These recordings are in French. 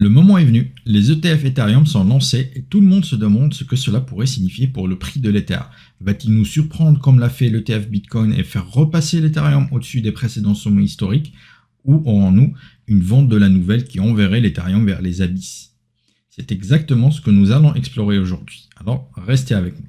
Le moment est venu, les ETF Ethereum sont lancés et tout le monde se demande ce que cela pourrait signifier pour le prix de l'Ether. Va-t-il nous surprendre comme l'a fait l'ETF Bitcoin et faire repasser l'Ethereum au-dessus des précédents sommets historiques? Ou aurons-nous une vente de la nouvelle qui enverrait l'Ethereum vers les abysses? C'est exactement ce que nous allons explorer aujourd'hui, alors restez avec nous.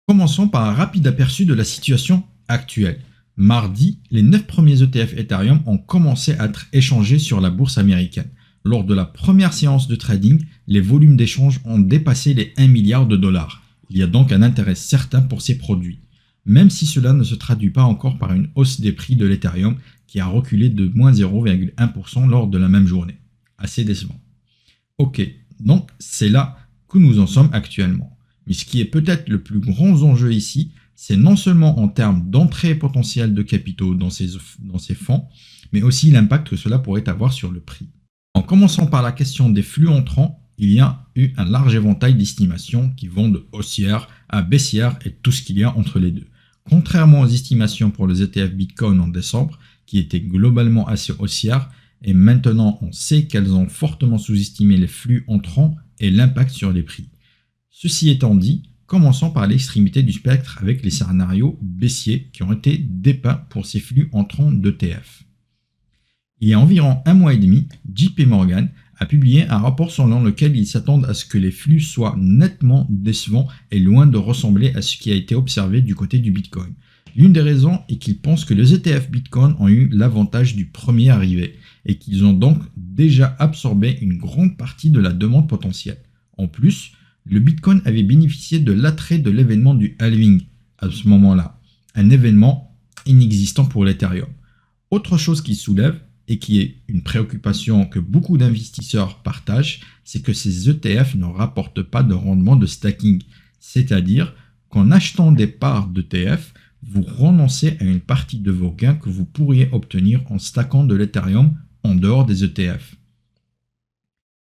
Commençons par un rapide aperçu de la situation actuelle. Mardi, les 9 premiers ETF Ethereum ont commencé à être échangés sur la bourse américaine. Lors de la première séance de trading, les volumes d'échange ont dépassé les 1 milliard de dollars. Il y a donc un intérêt certain pour ces produits, même si cela ne se traduit pas encore par une hausse des prix de l'Ethereum qui a reculé de moins 0,1% lors de la même journée. Assez décevant. Ok, donc c'est là que nous en sommes actuellement. Mais ce qui est peut-être le plus grand enjeu ici, c'est non seulement en termes d'entrée potentielle de capitaux dans ces fonds, mais aussi l'impact que cela pourrait avoir sur le prix. En commençant par la question des flux entrants, il y a eu un large éventail d'estimations qui vont de haussière à baissière et tout ce qu'il y a entre les deux. Contrairement aux estimations pour les ETF Bitcoin en décembre, qui étaient globalement assez haussières, et maintenant on sait qu'elles ont fortement sous-estimé les flux entrants et l'impact sur les prix. Ceci étant dit, commençons par l'extrémité du spectre avec les scénarios baissiers qui ont été dépeints pour ces flux entrants d'ETF. Il y a environ un mois et demi, JP Morgan a publié un rapport selon lequel ils s'attendent à ce que les flux soient nettement décevants et loin de ressembler à ce qui a été observé du côté du Bitcoin. L'une des raisons est qu'ils pensent que les ETF Bitcoin ont eu l'avantage du premier arrivé et qu'ils ont donc déjà absorbé une grande partie de la demande potentielle. En plus, le Bitcoin avait bénéficié de l'attrait de l'événement du halving à ce moment-là, un événement inexistant pour l'Ethereum. Autre chose qui soulève, et qui est une préoccupation que beaucoup d'investisseurs partagent, c'est que ces ETF ne rapportent pas de rendement de stacking. C'est-à-dire qu'en achetant des parts d'ETF, vous renoncez à une partie de vos gains que vous pourriez obtenir en stackant de l'Ethereum en dehors des ETF.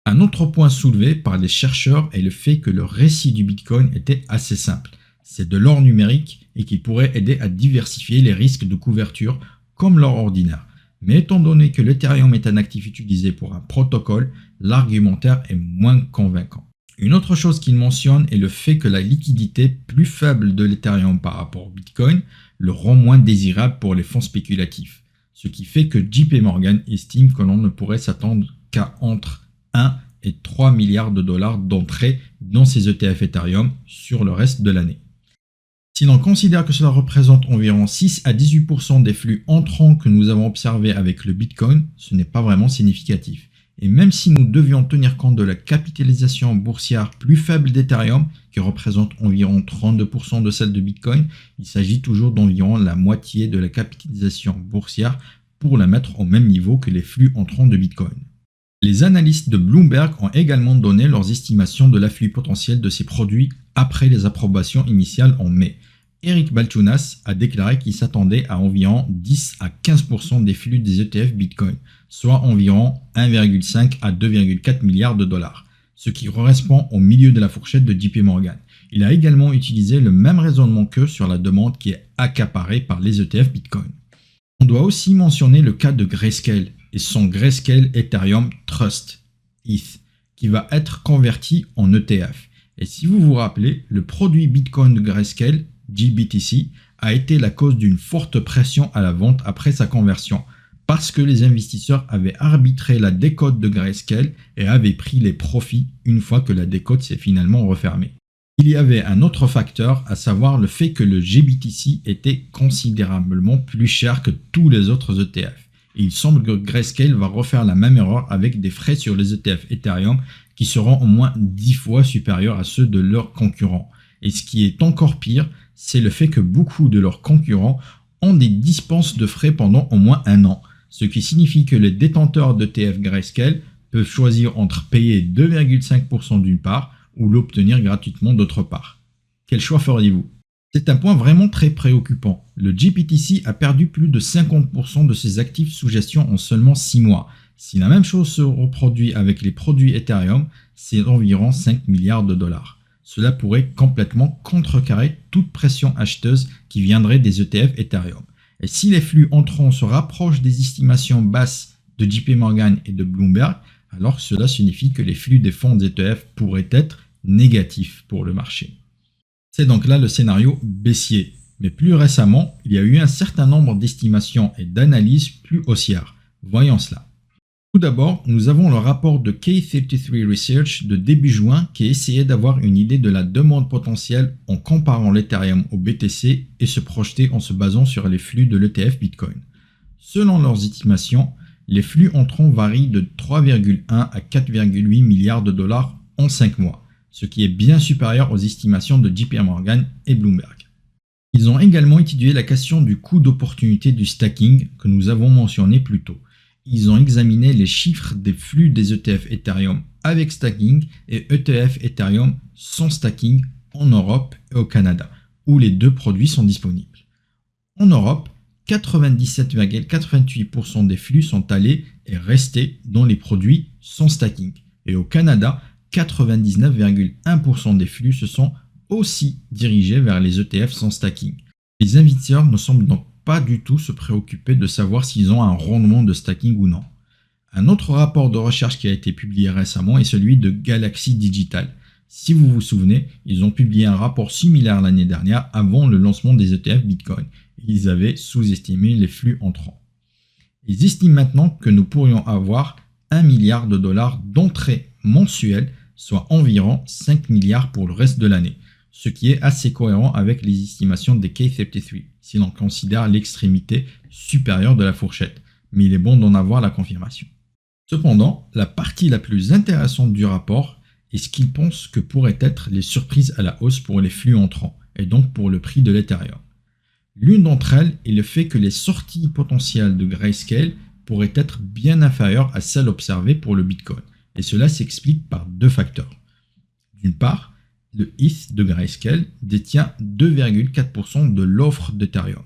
Un autre point soulevé par les chercheurs est le fait que le récit du Bitcoin était assez simple. C'est de l'or numérique et qui pourrait aider à diversifier les risques de couverture comme l'or ordinaire. Mais étant donné que l'Ethereum est un actif utilisé pour un protocole, l'argumentaire est moins convaincant. Une autre chose qu'il mentionne est le fait que la liquidité plus faible de l'Ethereum par rapport au Bitcoin le rend moins désirable pour les fonds spéculatifs. Ce qui fait que JP Morgan estime que l'on ne pourrait s'attendre qu'à entre 1 et 3 milliards de dollars d'entrée dans ces ETF Ethereum sur le reste de l'année. Si l'on considère que cela représente environ 6 à 18% des flux entrants que nous avons observés avec le Bitcoin, ce n'est pas vraiment significatif. Et même si nous devions tenir compte de la capitalisation boursière plus faible d'Ethereum, qui représente environ 32% de celle de Bitcoin, il s'agit toujours d'environ la moitié de la capitalisation boursière pour la mettre au même niveau que les flux entrants de Bitcoin. Les analystes de Bloomberg ont également donné leurs estimations de l'afflux potentiel de ces produits après les approbations initiales en mai. Eric Balchunas a déclaré qu'il s'attendait à environ 10 à 15% des flux des ETF Bitcoin, soit environ 1,5 à 2,4 milliards de dollars, ce qui correspond au milieu de la fourchette de JP Morgan. Il a également utilisé le même raisonnement qu'eux sur la demande qui est accaparée par les ETF Bitcoin. On doit aussi mentionner le cas de Grayscale et son Grayscale Ethereum Trust ETH, qui va être converti en ETF. Et si vous vous rappelez, le produit Bitcoin de Grayscale, GBTC, a été la cause d'une forte pression à la vente après sa conversion, parce que les investisseurs avaient arbitré la décote de Grayscale et avaient pris les profits une fois que la décote s'est finalement refermée. Il y avait un autre facteur, à savoir le fait que le GBTC était considérablement plus cher que tous les autres ETF. Et il semble que Grayscale va refaire la même erreur avec des frais sur les ETF Ethereum qui seront au moins 10 fois supérieurs à ceux de leurs concurrents. Et ce qui est encore pire, c'est le fait que beaucoup de leurs concurrents ont des dispenses de frais pendant au moins un an, ce qui signifie que les détenteurs d'ETF Grayscale peuvent choisir entre payer 2,5% d'une part ou l'obtenir gratuitement d'autre part. Quel choix feriez-vous? C'est un point vraiment très préoccupant. Le GBTC a perdu plus de 50% de ses actifs sous gestion en seulement 6 mois. Si la même chose se reproduit avec les produits Ethereum, c'est environ 5 milliards de dollars. Cela pourrait complètement contrecarrer toute pression acheteuse qui viendrait des ETF Ethereum. Et si les flux entrants se rapprochent des estimations basses de JP Morgan et de Bloomberg, alors cela signifie que les flux des fonds ETF pourraient être négatifs pour le marché. C'est donc là le scénario baissier. Mais plus récemment, il y a eu un certain nombre d'estimations et d'analyses plus haussières. Voyons cela. Tout d'abord, nous avons le rapport de K33 Research de début juin qui essayait d'avoir une idée de la demande potentielle en comparant l'Ethereum au BTC et se projeter en se basant sur les flux de l'ETF Bitcoin. Selon leurs estimations, les flux entrants varient de 3,1 à 4,8 milliards de dollars en 5 mois, ce qui est bien supérieur aux estimations de JP Morgan et Bloomberg. Ils ont également étudié la question du coût d'opportunité du stacking que nous avons mentionné plus tôt. Ils ont examiné les chiffres des flux des ETF Ethereum avec stacking et ETF Ethereum sans stacking en Europe et au Canada, où les deux produits sont disponibles. En Europe, 97,88% des flux sont allés et restés dans les produits sans stacking. Et au Canada, 99,1% des flux se sont aussi dirigés vers les ETF sans stacking. Les investisseurs ne semblent donc pas du tout se préoccuper de savoir s'ils ont un rendement de stacking ou non. Un autre rapport de recherche qui a été publié récemment est celui de Galaxy Digital. Si vous vous souvenez, ils ont publié un rapport similaire l'année dernière avant le lancement des ETF Bitcoin. Ils avaient sous-estimé les flux entrants. Ils estiment maintenant que nous pourrions avoir 1 milliard de dollars d'entrées mensuelles, soit environ 5 milliards pour le reste de l'année, ce qui est assez cohérent avec les estimations des K33, si l'on considère l'extrémité supérieure de la fourchette, mais il est bon d'en avoir la confirmation. Cependant, la partie la plus intéressante du rapport est ce qu'ils pensent que pourraient être les surprises à la hausse pour les flux entrants, et donc pour le prix de l'Ethereum. L'une d'entre elles est le fait que les sorties potentielles de Grayscale pourraient être bien inférieures à celles observées pour le Bitcoin, et cela s'explique par deux facteurs. D'une part, le ETH de Grayscale détient 2,4% de l'offre d'Ethereum,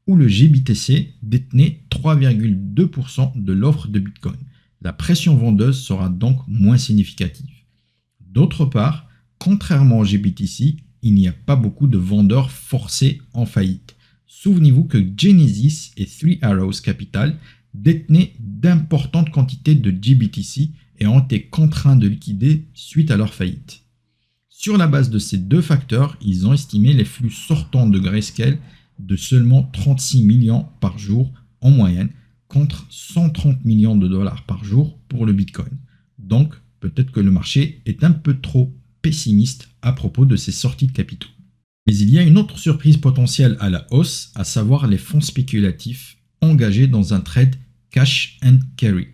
où le GBTC détenait 3,2% de l'offre de Bitcoin. La pression vendeuse sera donc moins significative. D'autre part, contrairement au GBTC, il n'y a pas beaucoup de vendeurs forcés en faillite. Souvenez-vous que Genesis et Three Arrows Capital détenaient d'importantes quantités de GBTC et ont été contraints de liquider suite à leur faillite. Sur la base de ces deux facteurs, ils ont estimé les flux sortants de Grayscale de seulement 36 millions par jour en moyenne, contre 130 millions de dollars par jour pour le Bitcoin. Donc, peut-être que le marché est un peu trop pessimiste à propos de ces sorties de capitaux. Mais il y a une autre surprise potentielle à la hausse, à savoir les fonds spéculatifs engagés dans un trade cash and carry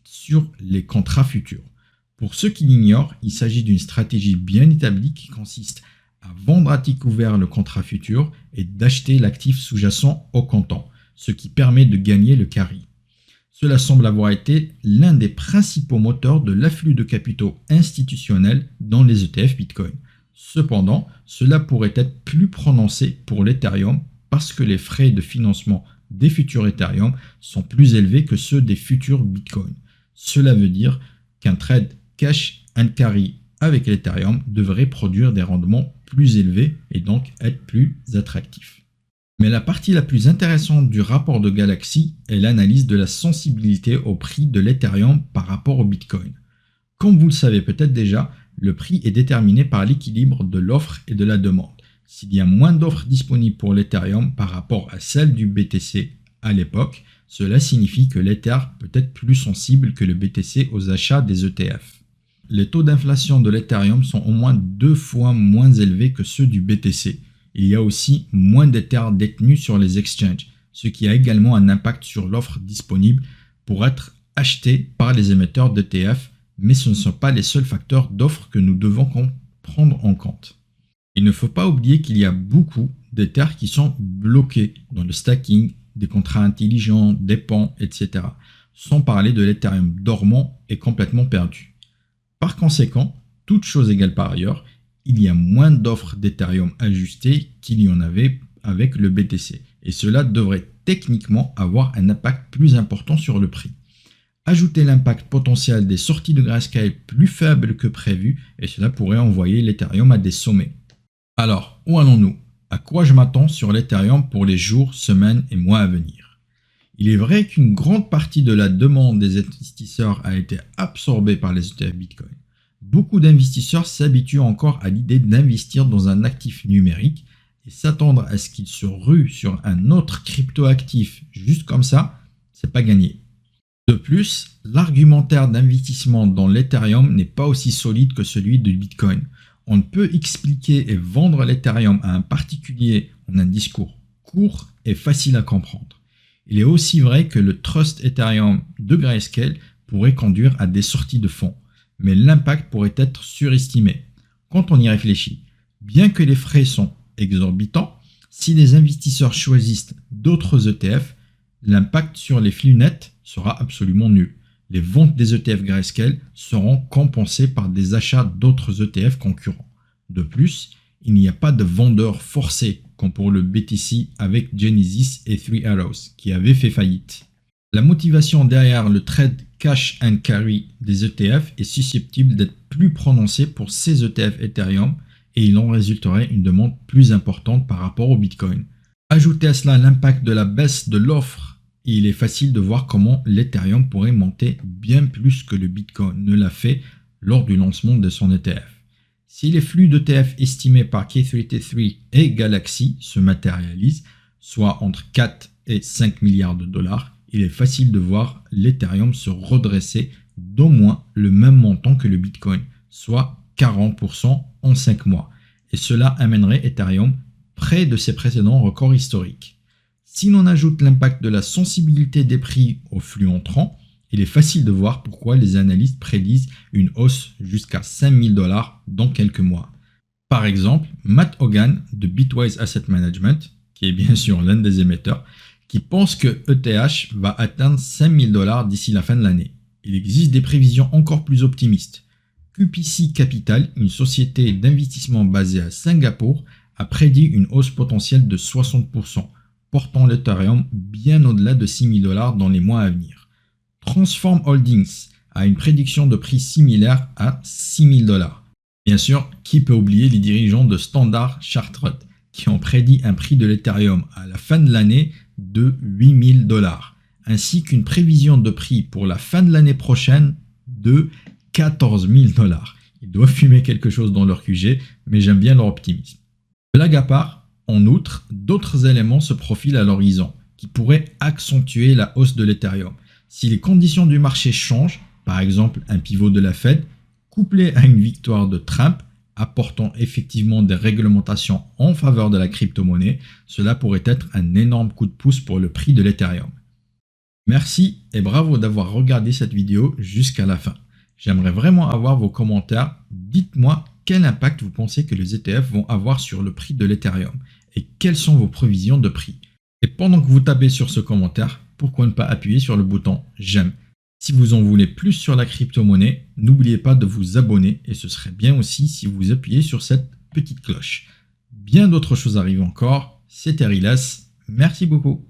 sur les contrats futurs. Pour ceux qui l'ignorent, il s'agit d'une stratégie bien établie qui consiste à vendre à titre ouvert le contrat futur et d'acheter l'actif sous-jacent au comptant, ce qui permet de gagner le carry. Cela semble avoir été l'un des principaux moteurs de l'afflux de capitaux institutionnels dans les ETF Bitcoin. Cependant, cela pourrait être plus prononcé pour l'Ethereum parce que les frais de financement des futurs Ethereum sont plus élevés que ceux des futurs Bitcoin. Cela veut dire qu'un trade cash and carry avec l'Ethereum devrait produire des rendements plus élevés et donc être plus attractif. Mais la partie la plus intéressante du rapport de Galaxy est l'analyse de la sensibilité au prix de l'Ethereum par rapport au Bitcoin. Comme vous le savez peut-être déjà, le prix est déterminé par l'équilibre de l'offre et de la demande. S'il y a moins d'offres disponibles pour l'Ethereum par rapport à celle du BTC à l'époque, cela signifie que l'Ether peut être plus sensible que le BTC aux achats des ETF. Les taux d'inflation de l'Ethereum sont au moins 2 fois moins élevés que ceux du BTC. Il y a aussi moins d'Ether détenus sur les exchanges, ce qui a également un impact sur l'offre disponible pour être achetée par les émetteurs d'ETF, mais ce ne sont pas les seuls facteurs d'offre que nous devons prendre en compte. Il ne faut pas oublier qu'il y a beaucoup d'Ethers qui sont bloqués dans le stacking, des contrats intelligents, des ponts, etc. Sans parler de l'Ethereum dormant et complètement perdu. Par conséquent, toutes choses égales par ailleurs, il y a moins d'offres d'Ethereum ajustées qu'il y en avait avec le BTC. Et cela devrait techniquement avoir un impact plus important sur le prix. Ajoutez l'impact potentiel des sorties de Grayscale plus faible que prévu et cela pourrait envoyer l'Ethereum à des sommets. Alors, où allons-nous? À quoi je m'attends sur l'Ethereum pour les jours, semaines et mois à venir? Il est vrai qu'une grande partie de la demande des investisseurs a été absorbée par les ETF Bitcoin. Beaucoup d'investisseurs s'habituent encore à l'idée d'investir dans un actif numérique et s'attendre à ce qu'il se rue sur un autre cryptoactif juste comme ça, c'est pas gagné. De plus, l'argumentaire d'investissement dans l'Ethereum n'est pas aussi solide que celui du Bitcoin. On ne peut expliquer et vendre l'Ethereum à un particulier en un discours court et facile à comprendre. Il est aussi vrai que le trust Ethereum de Grayscale pourrait conduire à des sorties de fonds, mais l'impact pourrait être surestimé. Quand on y réfléchit, bien que les frais sont exorbitants, si les investisseurs choisissent d'autres ETF, l'impact sur les flux nets sera absolument nul. Les ventes des ETF Grayscale seront compensées par des achats d'autres ETF concurrents. De plus, il n'y a pas de vendeurs forcés comme pour le BTC avec Genesis et Three Arrows qui avaient fait faillite. La motivation derrière le trade cash and carry des ETF est susceptible d'être plus prononcée pour ces ETF Ethereum et il en résulterait une demande plus importante par rapport au Bitcoin. Ajoutez à cela l'impact de la baisse de l'offre et il est facile de voir comment l'Ethereum pourrait monter bien plus que le Bitcoin ne l'a fait lors du lancement de son ETF. Si les flux d'ETF estimés par K33 et Galaxy se matérialisent, soit entre 4 et 5 milliards de dollars, il est facile de voir l'Ethereum se redresser d'au moins le même montant que le Bitcoin, soit 40% en 5 mois. Et cela amènerait Ethereum près de ses précédents records historiques. Si l'on ajoute l'impact de la sensibilité des prix au flux entrant, il est facile de voir pourquoi les analystes prédisent une hausse jusqu'à 5 000 $ dans quelques mois. Par exemple, Matt Hogan de Bitwise Asset Management, qui est bien sûr l'un des émetteurs, qui pense que ETH va atteindre 5 000 $ d'ici la fin de l'année. Il existe des prévisions encore plus optimistes. QPC Capital, une société d'investissement basée à Singapour, a prédit une hausse potentielle de 60%, portant l'Ethereum bien au-delà de 6 000 $ dans les mois à venir. Transform Holdings a une prédiction de prix similaire à 6 000 $. Bien sûr, qui peut oublier les dirigeants de Standard Chartered qui ont prédit un prix de l'Ethereum à la fin de l'année de 8 000 $, ainsi qu'une prévision de prix pour la fin de l'année prochaine de 14 000 $. Ils doivent fumer quelque chose dans leur QG, mais j'aime bien leur optimisme. Blague à part, en outre, d'autres éléments se profilent à l'horizon qui pourraient accentuer la hausse de l'Ethereum. Si les conditions du marché changent, par exemple un pivot de la Fed, couplé à une victoire de Trump, apportant effectivement des réglementations en faveur de la crypto-monnaie, cela pourrait être un énorme coup de pouce pour le prix de l'Ethereum. Merci et bravo d'avoir regardé cette vidéo jusqu'à la fin. J'aimerais vraiment avoir vos commentaires. Dites-moi quel impact vous pensez que les ETF vont avoir sur le prix de l'Ethereum et quelles sont vos prévisions de prix. Et pendant que vous tapez sur ce commentaire, pourquoi ne pas appuyer sur le bouton j'aime. Si vous en voulez plus sur la crypto-monnaie, n'oubliez pas de vous abonner et ce serait bien aussi si vous appuyez sur cette petite cloche. Bien d'autres choses arrivent encore, c'était Rilas, merci beaucoup.